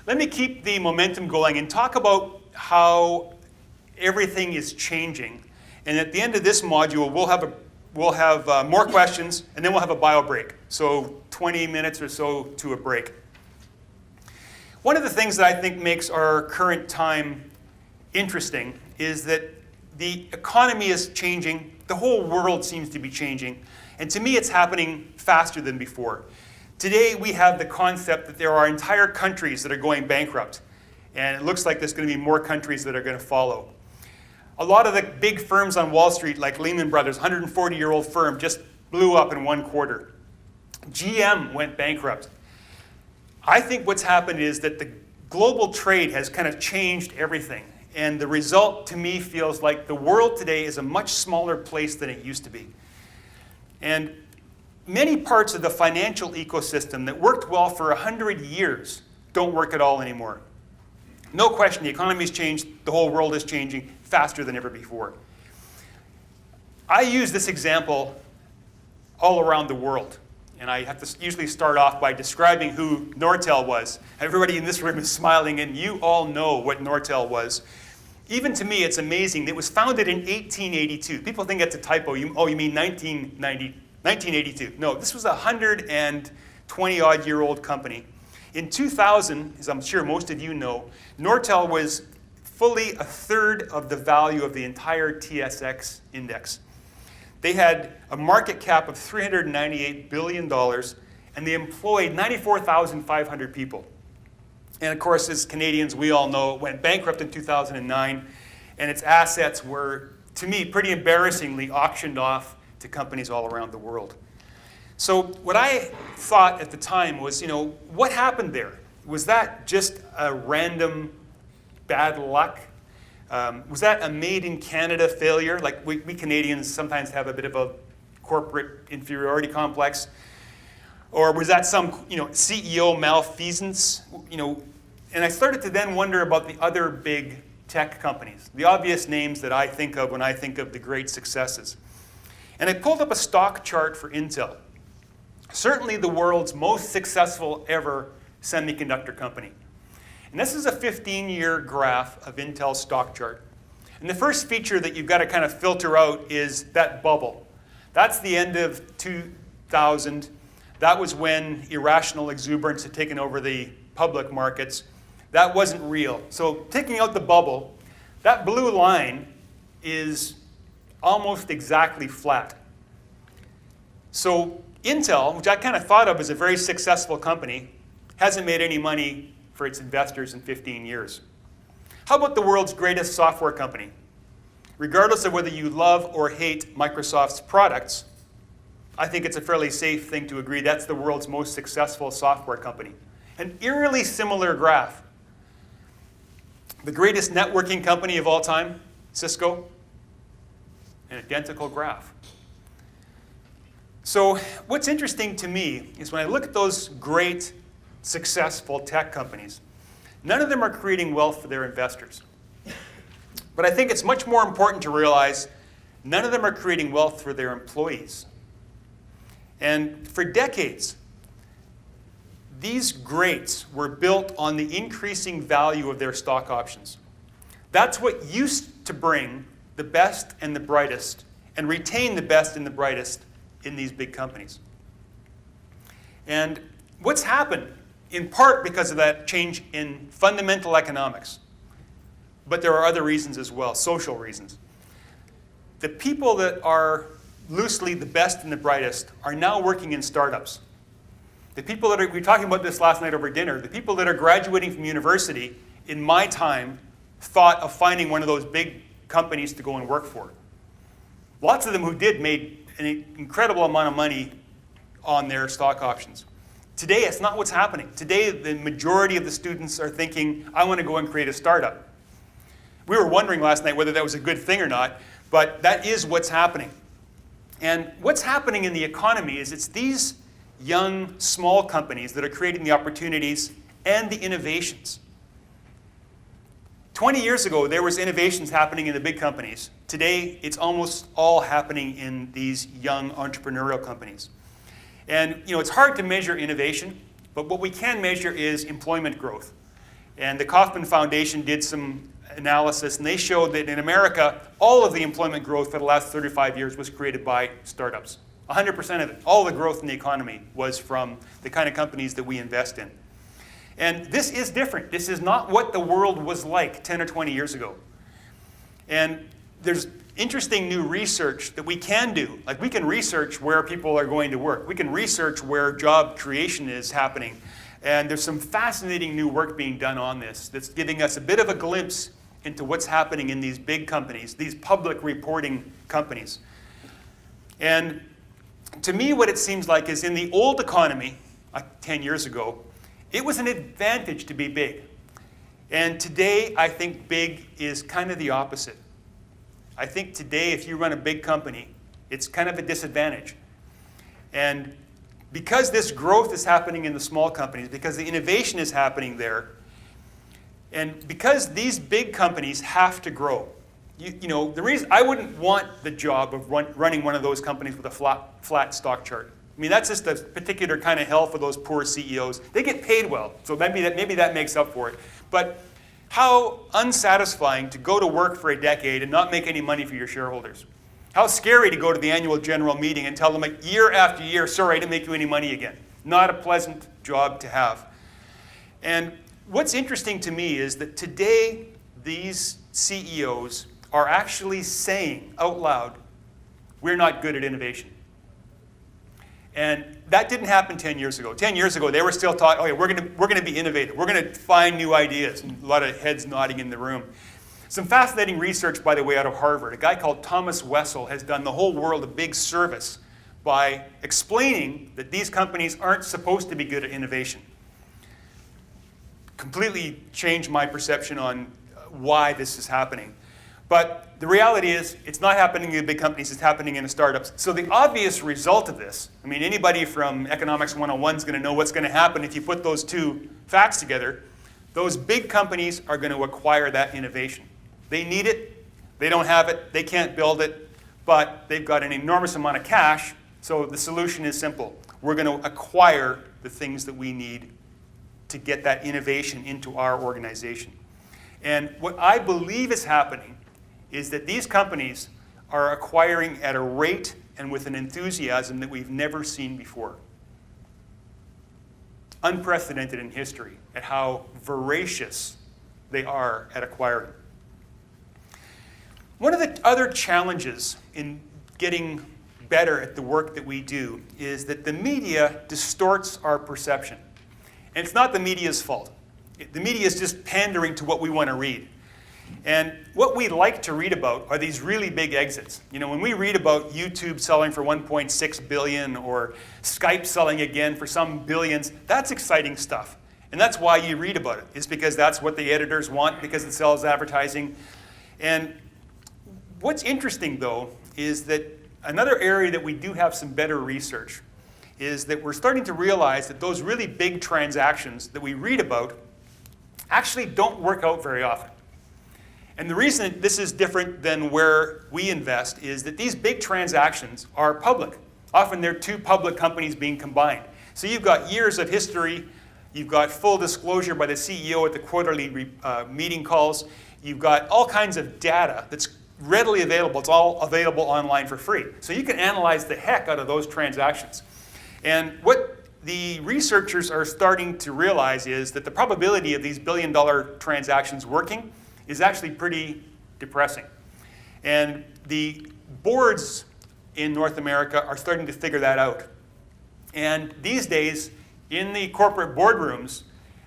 Let me keep the momentum going and talk about how everything is changing. And at the end of this module, we'll have more questions, and then we'll have a bio break. So 20 minutes or so to a break. One of the things that I think makes our current time interesting is that the economy is changing. The whole world seems to be changing. And to me, it's happening faster than before. Today, we have the concept that there are entire countries that are going bankrupt. And it looks like there's going to be more countries that are going to follow. A lot of the big firms on Wall Street, like Lehman Brothers, 140-year-old firm, just blew up in one quarter. GM went bankrupt. I think what's happened is that the global trade has kind of changed everything. And the result, to me, feels like the world today is a much smaller place than it used to be. And many parts of the financial ecosystem that worked well for 100 years don't work at all anymore. No question, the economy's changed, the whole world is changing faster than ever before. I use this example all around the world. And I have to usually start off by describing who Nortel was. Everybody in this room is smiling, and you all know what Nortel was. Even to me, it's amazing. It was founded in 1882. People think that's a typo. You mean 1982. No, this was a 120-odd-year-old company. In 2000, as I'm sure most of you know, Nortel was fully a third of the value of the entire TSX index. They had a market cap of $398 billion, and they employed 94,500 people. And of course, as Canadians, we all know it went bankrupt in 2009, and its assets were, to me, pretty embarrassingly auctioned off to companies all around the world. So what I thought at the time was, what happened there? Was that just a random bad luck? Was that a made-in-Canada failure? Like we Canadians sometimes have a bit of a corporate inferiority complex. Or was that some CEO malfeasance? And I started to then wonder about the other big tech companies, the obvious names that I think of when I think of the great successes. And I pulled up a stock chart for Intel. Certainly the world's most successful ever semiconductor company. And this is a 15-year graph of Intel's stock chart. And the first feature that you've got to kind of filter out is that bubble. That's the end of 2000. That was when irrational exuberance had taken over the public markets. That wasn't real. So taking out the bubble, that blue line is almost exactly flat. So Intel, which I kind of thought of as a very successful company, hasn't made any money for its investors in 15 years. How about the world's greatest software company? Regardless of whether you love or hate Microsoft's products, I think it's a fairly safe thing to agree that's the world's most successful software company. An eerily similar graph. The greatest networking company of all time, Cisco, an identical graph. So what's interesting to me is when I look at those great, successful tech companies, none of them are creating wealth for their investors. But I think it's much more important to realize none of them are creating wealth for their employees. And for decades, these greats were built on the increasing value of their stock options. That's what used to bring the best and the brightest and retain the best and the brightest in these big companies. And what's happened, in part because of that change in fundamental economics, but there are other reasons as well, social reasons. The people that are loosely the best and the brightest are now working in startups. The people that we were talking about this last night over dinner, the people that are graduating from university in my time thought of finding one of those big companies to go and work for. Lots of them who did made an incredible amount of money on their stock options. Today, it's not what's happening. Today, the majority of the students are thinking, I want to go and create a startup. We were wondering last night whether that was a good thing or not, but that is what's happening. And what's happening in the economy is it's these young, small companies that are creating the opportunities and the innovations. 20 years ago, there was innovations happening in the big companies. Today, it's almost all happening in these young entrepreneurial companies. And it's hard to measure innovation, but what we can measure is employment growth. And the Kauffman Foundation did some analysis, and they showed that in America, all of the employment growth for the last 35 years was created by startups. 100% of it, all the growth in the economy was from the kind of companies that we invest in. And this is different. This is not what the world was like 10 or 20 years ago. And there's interesting new research that we can do. Like, we can research where people are going to work. We can research where job creation is happening. And there's some fascinating new work being done on this that's giving us a bit of a glimpse into what's happening in these big companies, these public reporting companies. And to me, what it seems like is in the old economy, 10 years ago, it was an advantage to be big. And today, I think big is kind of the opposite. I think today, if you run a big company, it's kind of a disadvantage. And because this growth is happening in the small companies, because the innovation is happening there, and because these big companies have to grow, you know, the reason I wouldn't want the job of running one of those companies with a flat stock chart. I mean, that's just a particular kind of hell for those poor CEOs. They get paid well, so maybe that makes up for it. But how unsatisfying to go to work for a decade and not make any money for your shareholders. How scary to go to the annual general meeting and tell them like, year after year, sorry, I didn't make you any money again. Not a pleasant job to have. And what's interesting to me is that today, these CEOs are actually saying out loud, we're not good at innovation. And that didn't happen 10 years ago. 10 years ago, they were still taught, oh yeah, we're going to be innovative. We're going to find new ideas. And a lot of heads nodding in the room. Some fascinating research, by the way, out of Harvard. A guy called Thomas Wessel has done the whole world a big service by explaining that these companies aren't supposed to be good at innovation. Completely changed my perception on why this is happening. But the reality is, it's not happening in big companies, it's happening in the startups. So the obvious result of this, I mean, anybody from Economics 101 is going to know what's going to happen if you put those two facts together. Those big companies are going to acquire that innovation. They need it, they don't have it, they can't build it, but they've got an enormous amount of cash, so the solution is simple. We're going to acquire the things that we need to get that innovation into our organization. And what I believe is happening is that these companies are acquiring at a rate and with an enthusiasm that we've never seen before. Unprecedented in history at how voracious they are at acquiring. One of the other challenges in getting better at the work that we do is that the media distorts our perception. And it's not the media's fault. The media is just pandering to what we want to read. And what we like to read about are these really big exits. You know, when we read about YouTube selling for 1.6 billion or Skype selling again for some billions, that's exciting stuff. And that's why you read about it. It's because that's what the editors want, because it sells advertising. And what's interesting, though, is that another area that we do have some better research is that we're starting to realize that those really big transactions that we read about actually don't work out very often. And the reason this is different than where we invest is that these big transactions are public. Often they're two public companies being combined. So you've got years of history, you've got full disclosure by the CEO at the quarterly meeting calls, you've got all kinds of data that's readily available. It's all available online for free. So you can analyze the heck out of those transactions. And what the researchers are starting to realize is that the probability of these billion-dollar transactions working is actually pretty depressing. And the boards in North America are starting to figure that out. And these days, in the corporate boardrooms,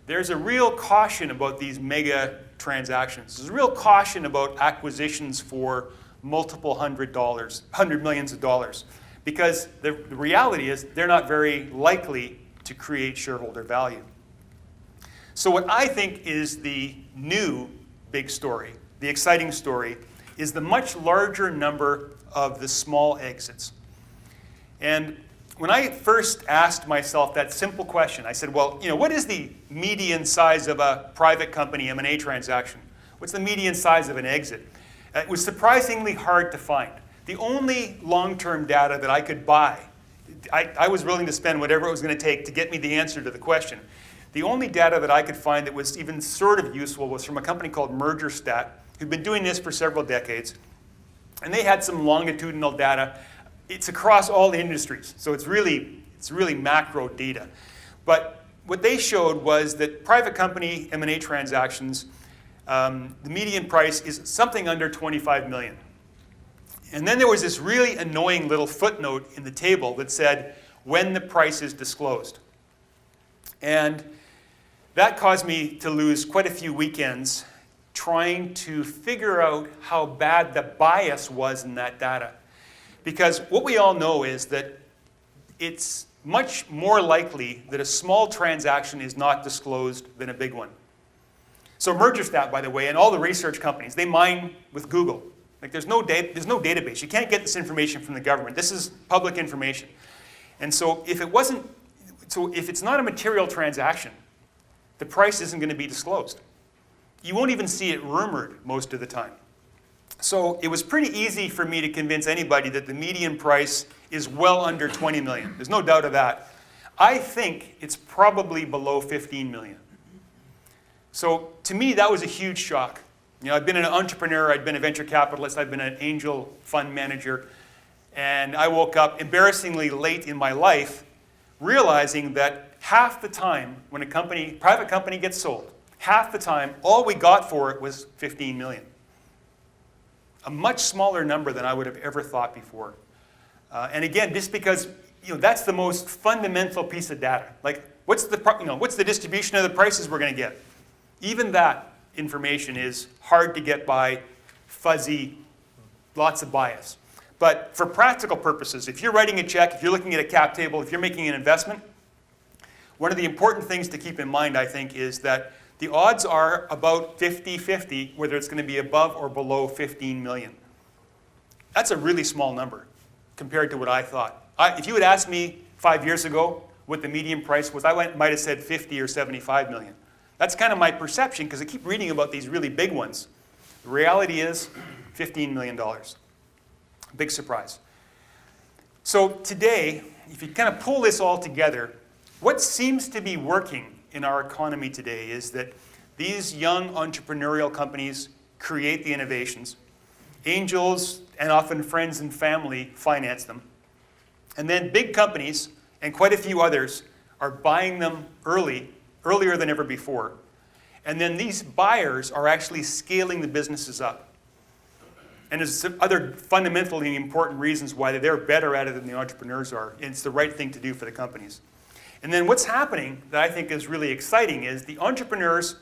there's a real caution about these mega transactions. There's a real caution about acquisitions for multiple $100 millions of dollars. Because the reality is they're not very likely to create shareholder value. So what I think is the new big story, the exciting story, is the much larger number of the small exits. And when I first asked myself that simple question, I said, well, you know, what is the median size of a private company M&A transaction? What's the median size of an exit? It was surprisingly hard to find. The only long-term data that I could buy, I was willing to spend whatever it was going to take to get me the answer to the question. The only data that I could find that was even sort of useful was from a company called MergerStat, who'd been doing this for several decades. And they had some longitudinal data. It's across all industries, so it's really macro data. But what they showed was that private company M&A transactions, the median price is something under 25 million. And then there was this really annoying little footnote in the table that said when the price is disclosed. And that caused me to lose quite a few weekends trying to figure out how bad the bias was in that data. Because what we all know is that it's much more likely that a small transaction is not disclosed than a big one. So MergerStat, by the way, and all the research companies, they mine with Google. Like there's no database. You can't get this information from the government. This is public information. And so if it's not a material transaction, the price isn't going to be disclosed. You won't even see it rumored most of the time. So it was pretty easy for me to convince anybody that the median price is well under 20 million. There's no doubt of that. I think it's probably below 15 million. So to me, that was a huge shock. You know, I've been an entrepreneur, I've been a venture capitalist, I've been an angel fund manager, and I woke up embarrassingly late in my life realizing that half the time when a private company gets sold, half the time, all we got for it was 15 million. A much smaller number than I would have ever thought before. And again, just because that's the most fundamental piece of data. Like, what's the distribution of the prices we're going to get? Even that information is hard to get by, fuzzy, lots of bias. But for practical purposes, if you're writing a check, if you're looking at a cap table, if you're making an investment, one of the important things to keep in mind, I think, is that the odds are about 50-50 whether it's going to be above or below 15 million. That's a really small number compared to what I thought. If you had asked me 5 years ago what the median price was, I might have said 50 or 75 million. That's kind of my perception because I keep reading about these really big ones. The reality is $15 million. Big surprise. So today, if you kind of pull this all together, what seems to be working in our economy today is that these young entrepreneurial companies create the innovations. Angels and often friends and family finance them. And then big companies and quite a few others are buying them earlier than ever before. And then these buyers are actually scaling the businesses up. And there's some other fundamentally important reasons why they're better at it than the entrepreneurs are. And it's the right thing to do for the companies. And then what's happening that I think is really exciting is the entrepreneurs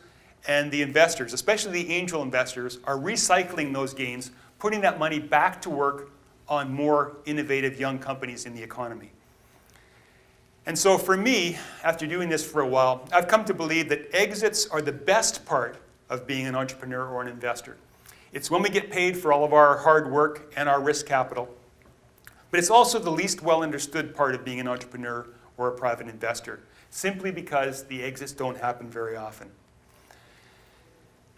and the investors, especially the angel investors, are recycling those gains, putting that money back to work on more innovative young companies in the economy. And so for me, after doing this for a while, I've come to believe that exits are the best part of being an entrepreneur or an investor. It's when we get paid for all of our hard work and our risk capital. But it's also the least well understood part of being an entrepreneur or a private investor, simply because the exits don't happen very often.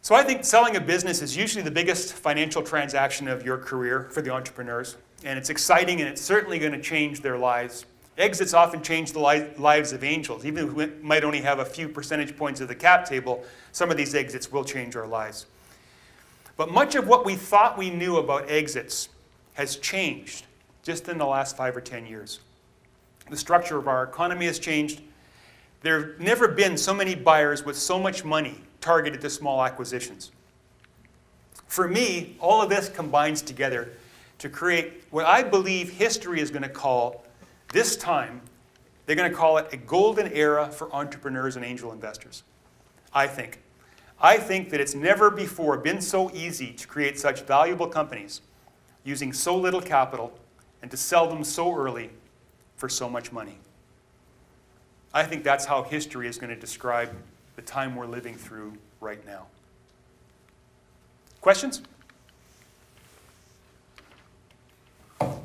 So I think selling a business is usually the biggest financial transaction of your career for the entrepreneurs. And it's exciting and it's certainly going to change their lives. Exits often change the lives of angels. Even if we might only have a few percentage points of the cap table, some of these exits will change our lives. But much of what we thought we knew about exits has changed just in the last 5 or 10 years. The structure of our economy has changed. There have never been so many buyers with so much money targeted to small acquisitions. For me, all of this combines together to create what I believe history is going to call, this time, they're going to call it a golden era for entrepreneurs and angel investors, I think. I think that it's never before been so easy to create such valuable companies using so little capital and to sell them so early for so much money. I think that's how history is going to describe the time we're living through right now. Questions?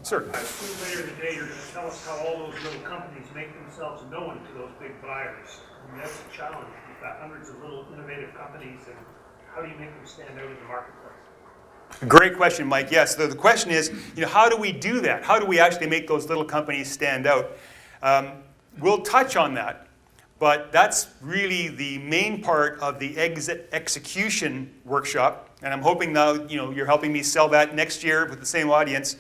Sir? I assume later in the day you're going to tell us how all those little companies make themselves known to those big buyers. I mean, that's a challenge. You've got hundreds of little innovative companies, and how do you make them stand out in the marketplace? Great question, Mike. Yes, the question is, how do we do that? How do we actually make those little companies stand out? We'll touch on that. But that's really the main part of the exit execution workshop. And I'm hoping now you're helping me sell that next year with the same audience.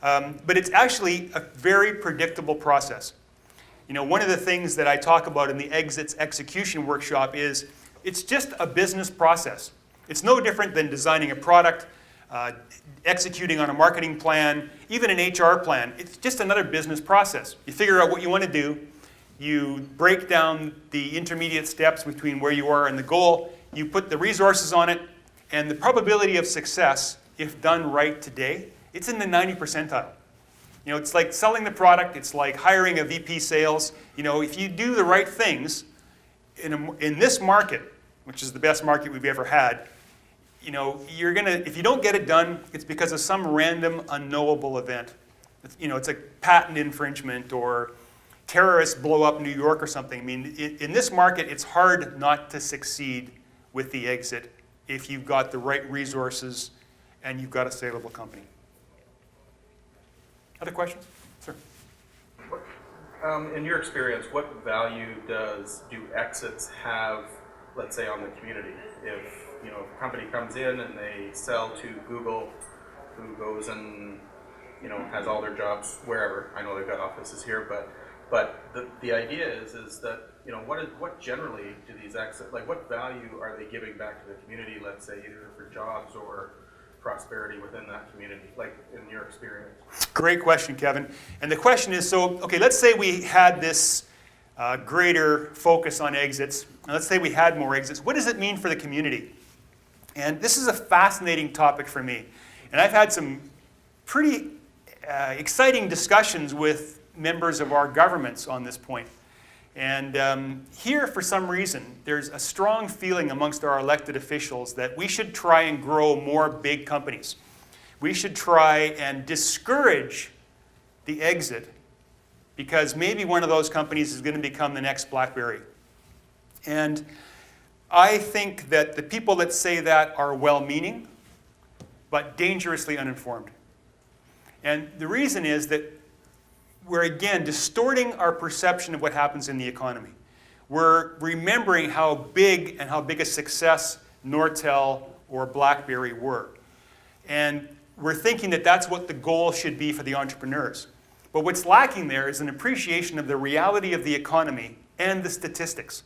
But it's actually a very predictable process. One of the things that I talk about in the exits execution workshop is it's just a business process. It's no different than designing a product, executing on a marketing plan, even an HR plan. It's just another business process. You figure out what you want to do. You break down the intermediate steps between where you are and the goal. You put the resources on it. And the probability of success, if done right today, it's in the 90 percentile. It's like selling the product. It's like hiring a VP sales. If you do the right things in this market, which is the best market we've ever had, if you don't get it done, it's because of some random unknowable event. It's like patent infringement or terrorists blow up New York or something. I mean, in this market, it's hard not to succeed with the exit if you've got the right resources and you've got a saleable company. Other questions? Sir. In your experience, what value do exits have, let's say, on the community? If a company comes in and they sell to Google, who goes and has all their jobs wherever. I know they've got offices here, but the idea is that what generally do these exit, like what value are they giving back to the community? Let's say either for jobs or prosperity within that community, like in your experience? Great question, Kevin. And the question is, let's say we had this greater focus on exits. And let's say we had more exits. What does it mean for the community? And this is a fascinating topic for me. And I've had some pretty exciting discussions with members of our governments on this point. And here, for some reason, there's a strong feeling amongst our elected officials that we should try and grow more big companies. We should try and discourage the exit because maybe one of those companies is going to become the next BlackBerry. And I think that the people that say that are well-meaning, but dangerously uninformed. And the reason is that we're, again, distorting our perception of what happens in the economy. We're remembering how big a success Nortel or BlackBerry were. And we're thinking that that's what the goal should be for the entrepreneurs. But what's lacking there is an appreciation of the reality of the economy and the statistics.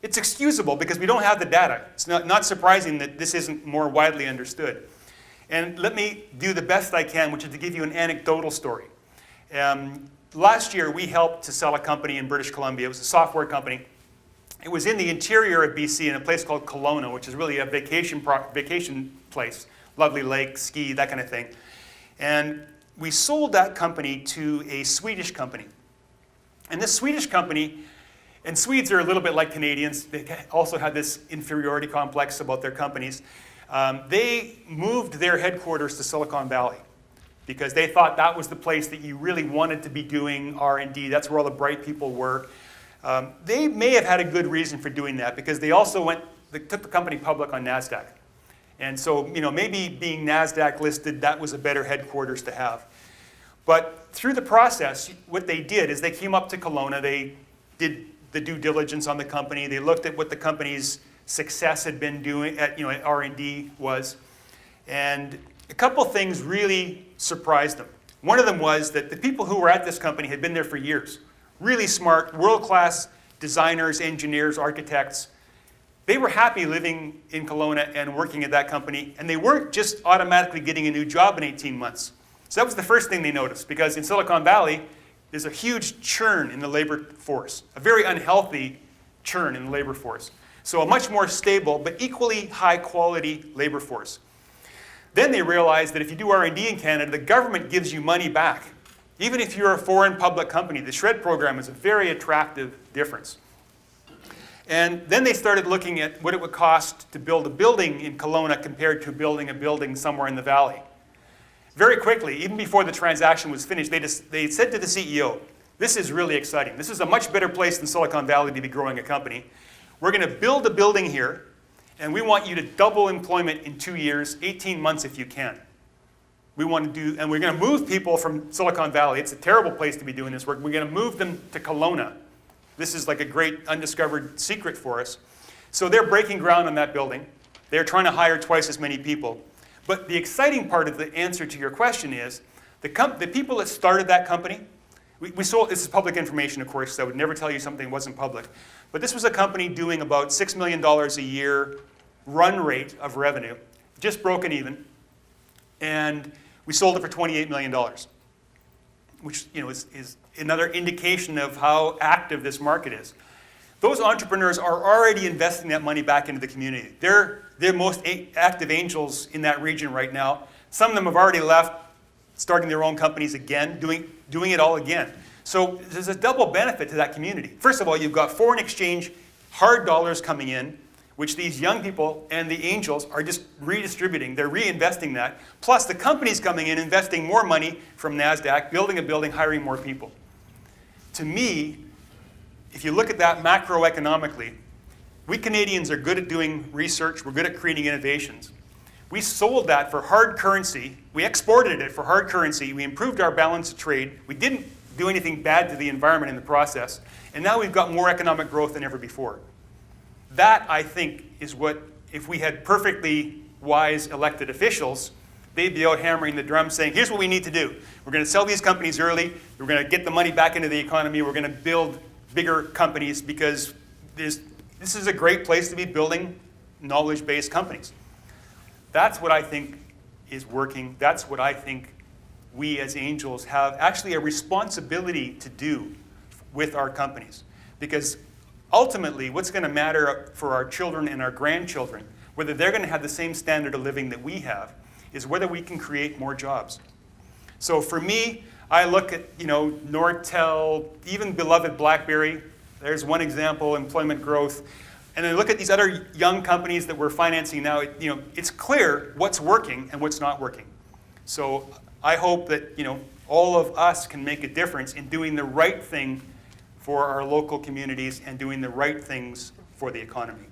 It's excusable because we don't have the data. It's not surprising that this isn't more widely understood. And let me do the best I can, which is to give you an anecdotal story. Last year, we helped to sell a company in British Columbia. It was a software company. It was in the interior of BC in a place called Kelowna, which is really a vacation place. Lovely lake, ski, that kind of thing. And we sold that company to a Swedish company. And this Swedish company, and Swedes are a little bit like Canadians. They also had this inferiority complex about their companies. They moved their headquarters to Silicon Valley, because they thought that was the place that you really wanted to be doing R&D. That's where all the bright people were. They may have had a good reason for doing that because they also took the company public on NASDAQ. And so, maybe being NASDAQ listed, that was a better headquarters to have. But through the process, what they did is they came up to Kelowna. They did the due diligence on the company. They looked at what the company's success had been doing at R&D was. And a couple things really surprised them. One of them was that the people who were at this company had been there for years. Really smart, world-class designers, engineers, architects. They were happy living in Kelowna and working at that company, and they weren't just automatically getting a new job in 18 months. So that was the first thing they noticed, because in Silicon Valley, there's a huge churn in the labor force, a very unhealthy churn in the labor force. So a much more stable, but equally high-quality labor force. Then they realized that if you do R&D in Canada, the government gives you money back. Even if you're a foreign public company, the SHRED program is a very attractive difference. And then they started looking at what it would cost to build a building in Kelowna compared to building a building somewhere in the valley. Very quickly, even before the transaction was finished, they said to the CEO, this is really exciting. This is a much better place than Silicon Valley to be growing a company. We're going to build a building here, and we want you to double employment in 2 years, 18 months if you can. And we're going to move people from Silicon Valley. It's a terrible place to be doing this work. We're going to move them to Kelowna. This is like a great undiscovered secret for us. So they're breaking ground on that building. They're trying to hire twice as many people. But the exciting part of the answer to your question is the people that started that company, we sold, this is public information, of course, so I would never tell you something wasn't public. But this was a company doing about $6 million a year run rate of revenue, just broken even. And we sold it for $28 million, which is another indication of how active this market is. Those entrepreneurs are already investing that money back into the community. They're most active angels in that region right now. Some of them have already left, starting their own companies again, doing it all again. So there's a double benefit to that community. First of all, you've got foreign exchange, hard dollars coming in, which these young people and the angels are just redistributing. They're reinvesting that. Plus the companies coming in, investing more money from NASDAQ, building a building, hiring more people. To me, if you look at that macroeconomically, we Canadians are good at doing research. We're good at creating innovations. We sold that for hard currency. We exported it for hard currency. We improved our balance of trade. We didn't do anything bad to the environment in the process. And now we've got more economic growth than ever before. That, I think, is what, if we had perfectly wise elected officials, they'd be out hammering the drum saying, here's what we need to do. We're going to sell these companies early. We're going to get the money back into the economy. We're going to build bigger companies because this is a great place to be building knowledge-based companies. That's what I think is working. That's what I think we as angels have actually a responsibility to do with our companies. Because ultimately, what's going to matter for our children and our grandchildren, whether they're going to have the same standard of living that we have, is whether we can create more jobs. So for me, I look at, Nortel, even beloved BlackBerry. There's one example, employment growth. And then look at these other young companies that we're financing now. It's clear what's working and what's not working. So I hope that, all of us can make a difference in doing the right thing for our local communities and doing the right things for the economy.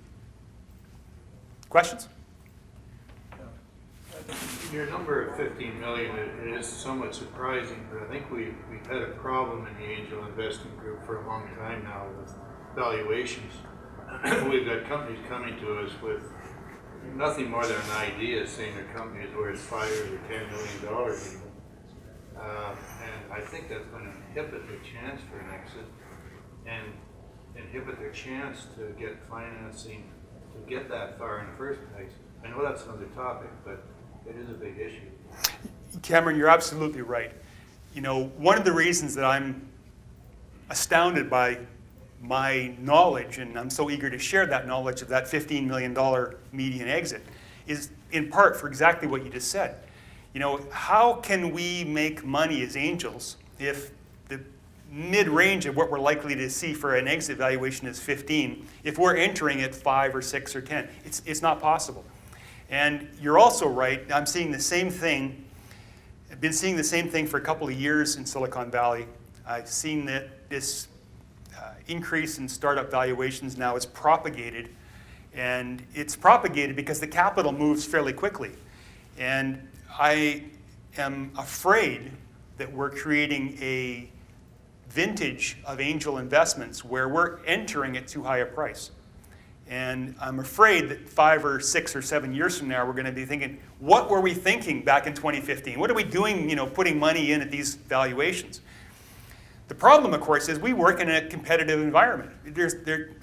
Questions? Your number of 15 million it is somewhat surprising, but I think we've had a problem in the angel investing group for a long time now with valuations. We've got companies coming to us with nothing more than an idea, saying their company is worth $5 or $10 million even. And I think that's going to inhibit their chance for an exit and inhibit their chance to get financing to get that far in the first place. I know that's another topic, but it is a big issue. Cameron, you're absolutely right. One of the reasons that I'm astounded by my knowledge, and I'm so eager to share that knowledge of that $15 million median exit, is in part for exactly what you just said. How can we make money as angels if the mid-range of what we're likely to see for an exit valuation is 15, if we're entering at 5 or 6 or 10? It's not possible. And you're also right, I'm seeing the same thing. I've been seeing the same thing for a couple of years in Silicon Valley. I've seen that this increase in startup valuations now is propagated. And it's propagated because the capital moves fairly quickly. And I am afraid that we're creating a vintage of angel investments where we're entering at too high a price. And I'm afraid that 5 or 6 or 7 years from now, we're going to be thinking, what were we thinking back in 2015? What are we doing, putting money in at these valuations? The problem, of course, is we work in a competitive environment.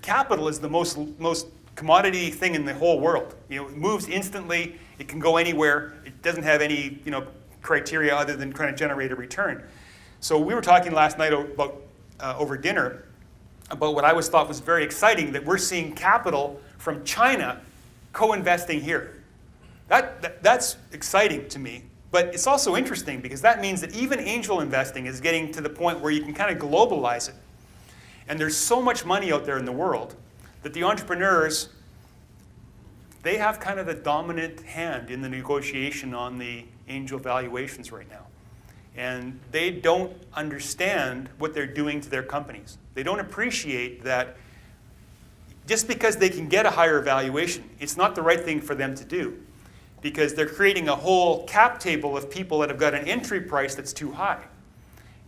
Capital is the most commodity thing in the whole world. It moves instantly. It can go anywhere. It doesn't have any, criteria other than trying to generate a return. So we were talking last night about over dinner about what I always thought was very exciting, that we're seeing capital from China co-investing here. That's exciting to me, but it's also interesting because that means that even angel investing is getting to the point where you can kind of globalize it. And there's so much money out there in the world that the entrepreneurs, they have kind of the dominant hand in the negotiation on the angel valuations right now. And they don't understand what they're doing to their companies. They don't appreciate that just because they can get a higher valuation, it's not the right thing for them to do, because they're creating a whole cap table of people that have got an entry price that's too high.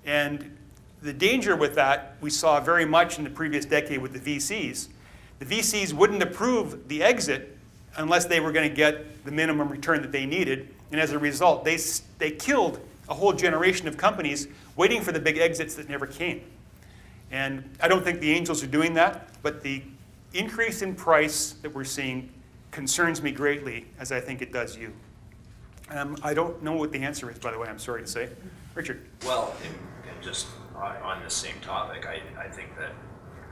And the danger with that, we saw very much in the previous decade with the VCs. The VCs wouldn't approve the exit unless they were going to get the minimum return that they needed. And as a result, they killed a whole generation of companies waiting for the big exits that never came. And I don't think the angels are doing that, but the increase in price that we're seeing concerns me greatly, as I think it does you. I don't know what the answer is, by the way, I'm sorry to say. Richard? Well, and just on this same topic, I think that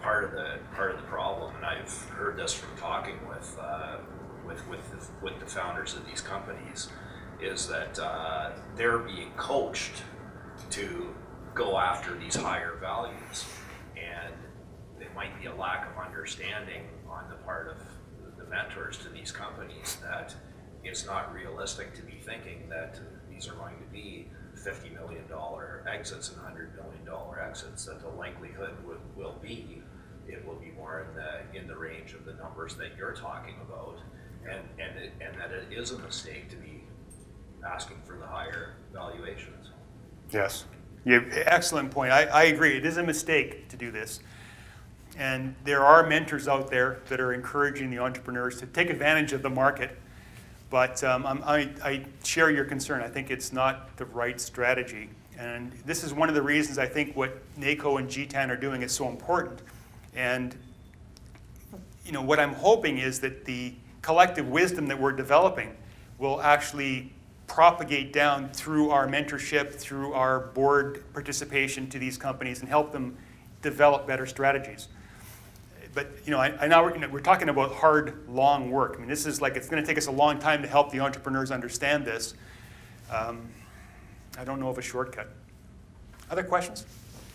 part of the problem, and I've heard this from talking with the founders of these companies, is that they're being coached to go after these higher values, and it might be a lack of understanding on the part of the mentors to these companies that it's not realistic to be thinking that these are going to be $50 million exits and $100 million exits, that the likelihood will be it will be more in the range of the numbers that you're talking about, and that it is a mistake to be asking for the higher valuations. Yes. Yeah, excellent point. I agree. It is a mistake to do this. And there are mentors out there that are encouraging the entrepreneurs to take advantage of the market. But I share your concern. I think it's not the right strategy. And this is one of the reasons I think what NACO and GTAN are doing is so important. And what I'm hoping is that the collective wisdom that we're developing will actually propagate down through our mentorship, through our board participation to these companies and help them develop better strategies. But I now we're talking about hard, long work. I mean, this is like it's going to take us a long time to help the entrepreneurs understand this. I don't know of a shortcut. Other questions,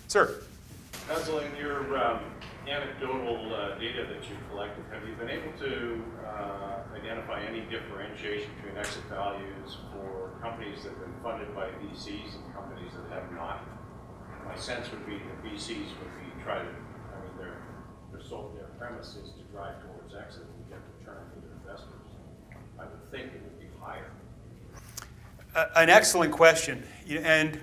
sir? Basil, in your anecdotal data that you've collected, have you been able to identify any differentiation between exit values for companies that have been funded by VCs and companies that have not? My sense would be that VCs would be their premise is to drive towards exit and get return for their investors. I would think it would be higher. An excellent question. And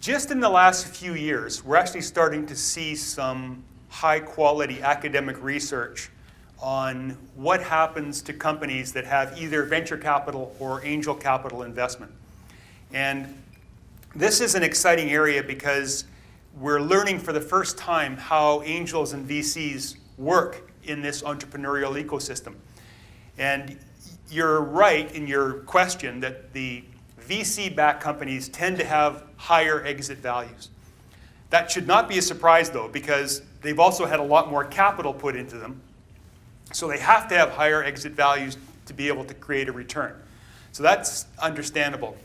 just in the last few years, we're actually starting to see some high-quality academic research on what happens to companies that have either venture capital or angel capital investment. And this is an exciting area because we're learning for the first time how angels and VCs work in this entrepreneurial ecosystem. And you're right in your question that the VC-backed companies tend to have higher exit values. That should not be a surprise, though, because they've also had a lot more capital put into them. So they have to have higher exit values to be able to create a return. So that's understandable.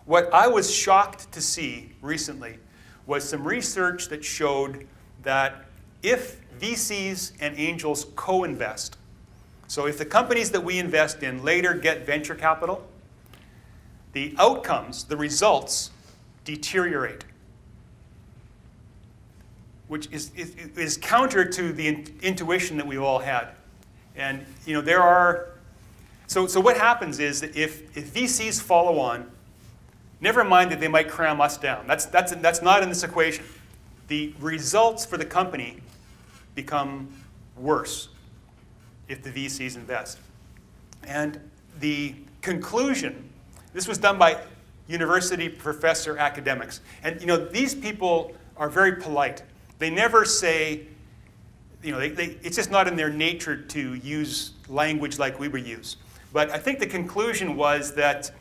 What I was shocked to see recently was some research that showed that if VCs and angels co-invest, so if the companies that we invest in later get venture capital, the outcomes, the results, deteriorate, which is counter to the intuition that we've all had. And there are, so what happens is that if VCs follow on, never mind that they might cram us down. That's not in this equation. The results for the company become worse if the VCs invest. And the conclusion, this was done by university professor academics. And these people are very polite. They never say, it's just not in their nature to use language like we would use. But I think the conclusion was that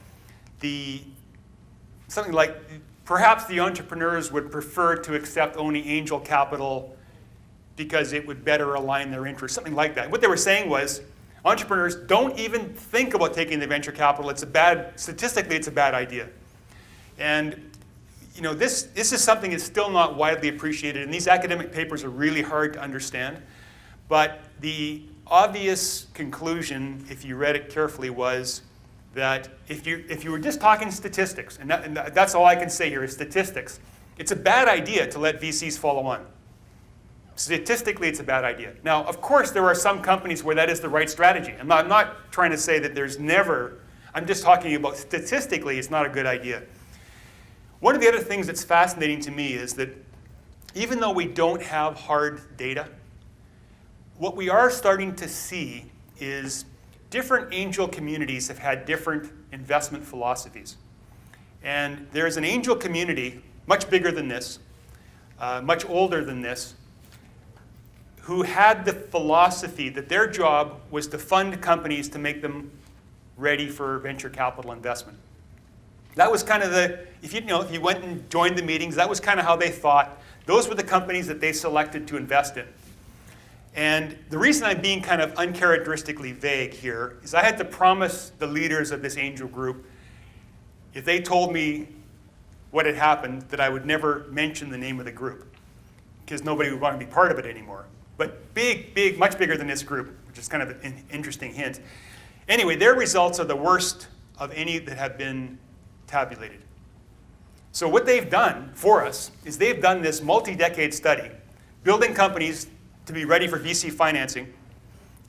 something like perhaps the entrepreneurs would prefer to accept only angel capital because it would better align their interests, something like that. What they were saying was entrepreneurs don't even think about taking the venture capital. Statistically, it's a bad idea. And this is something that's still not widely appreciated, and these academic papers are really hard to understand. But the obvious conclusion, if you read it carefully, was that if you were just talking statistics, and that's all I can say here is statistics, it's a bad idea to let VCs follow on. Statistically, it's a bad idea. Now, of course, there are some companies where that is the right strategy. I'm not trying to say that there's never, I'm just talking about statistically, it's not a good idea. One of the other things that's fascinating to me is that even though we don't have hard data, what we are starting to see is different angel communities have had different investment philosophies. And there's an angel community, much bigger than this, much older than this, who had the philosophy that their job was to fund companies to make them ready for venture capital investment. That was kind of if you went and joined the meetings, that was kind of how they thought. Those were the companies that they selected to invest in. And the reason I'm being kind of uncharacteristically vague here is I had to promise the leaders of this angel group, if they told me what had happened, that I would never mention the name of the group, because nobody would want to be part of it anymore. But big, much bigger than this group, which is kind of an interesting hint. Anyway, their results are the worst of any that have been tabulated. So what they've done for us is they've done this multi-decade study, building companies to be ready for VC financing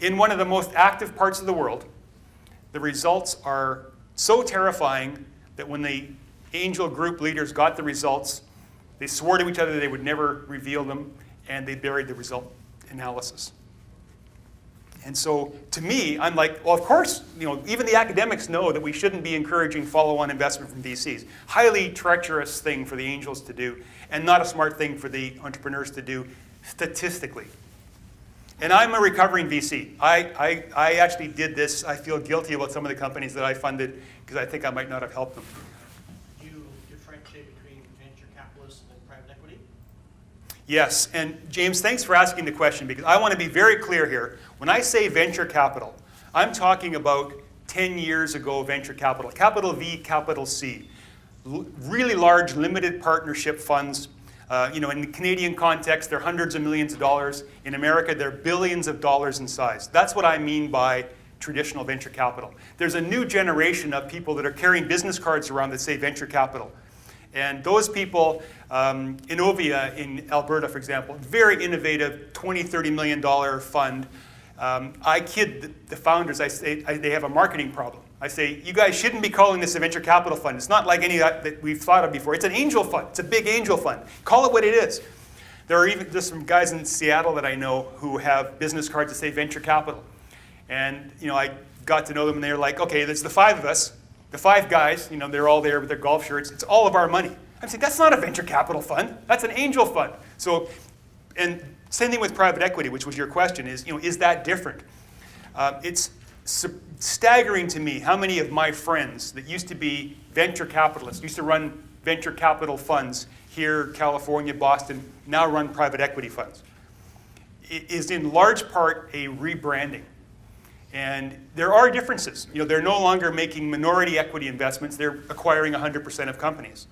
in one of the most active parts of the world. The results are so terrifying that when the angel group leaders got the results, they swore to each other they would never reveal them, and they buried the result analysis. And so to me, I'm like, well, of course, even the academics know that we shouldn't be encouraging follow-on investment from VCs. Highly treacherous thing for the angels to do, and not a smart thing for the entrepreneurs to do statistically. And I'm a recovering VC. I actually did this. I feel guilty about some of the companies that I funded because I think I might not have helped them. Do you differentiate between venture capitalists and private equity? Yes, and James, thanks for asking the question, because I want to be very clear here. When I say venture capital, I'm talking about 10 years ago venture capital, capital V, capital C. Really large limited partnership funds. In the Canadian context, they're hundreds of millions of dollars. In America, they're billions of dollars in size. That's what I mean by traditional venture capital. There's a new generation of people that are carrying business cards around that say venture capital. And those people, Innovia in Alberta, for example, very innovative, $20, $30 million fund. I kid the founders. I say they have a marketing problem. I say, you guys shouldn't be calling this a venture capital fund. It's not like any that we've thought of before. It's an angel fund. It's a big angel fund. Call it what it is. There are even just some guys in Seattle that I know who have business cards that say venture capital. And I got to know them, and they're like, okay, there's the five of us. The five guys, they're all there with their golf shirts. It's all of our money. I'm saying, that's not a venture capital fund. That's an angel fund. So, and same thing with private equity, which was your question, is that different? It's staggering to me how many of my friends that used to be venture capitalists, used to run venture capital funds here, California, Boston, now run private equity funds. It is in large part a rebranding. And there are differences. They're no longer making minority equity investments. They're acquiring 100% of companies.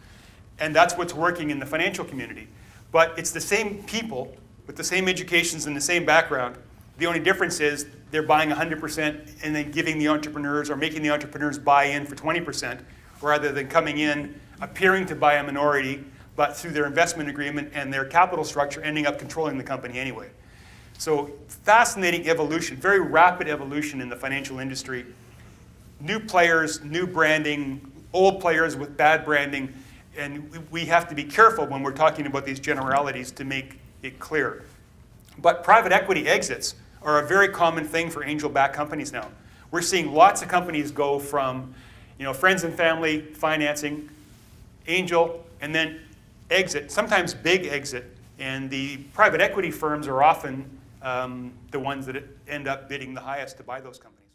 And that's what's working in the financial community. But it's the same people with the same educations and the same background. The only difference is they're buying 100% and then giving the entrepreneurs or making the entrepreneurs buy in for 20%, rather than coming in, appearing to buy a minority, but through their investment agreement and their capital structure ending up controlling the company anyway. So fascinating evolution, very rapid evolution in the financial industry. New players, new branding, old players with bad branding, and we have to be careful when we're talking about these generalities to make it clear. But private equity exits are a very common thing for angel-backed companies now. We're seeing lots of companies go from friends and family financing, angel, and then exit, sometimes big exit. And the private equity firms are often the ones that end up bidding the highest to buy those companies.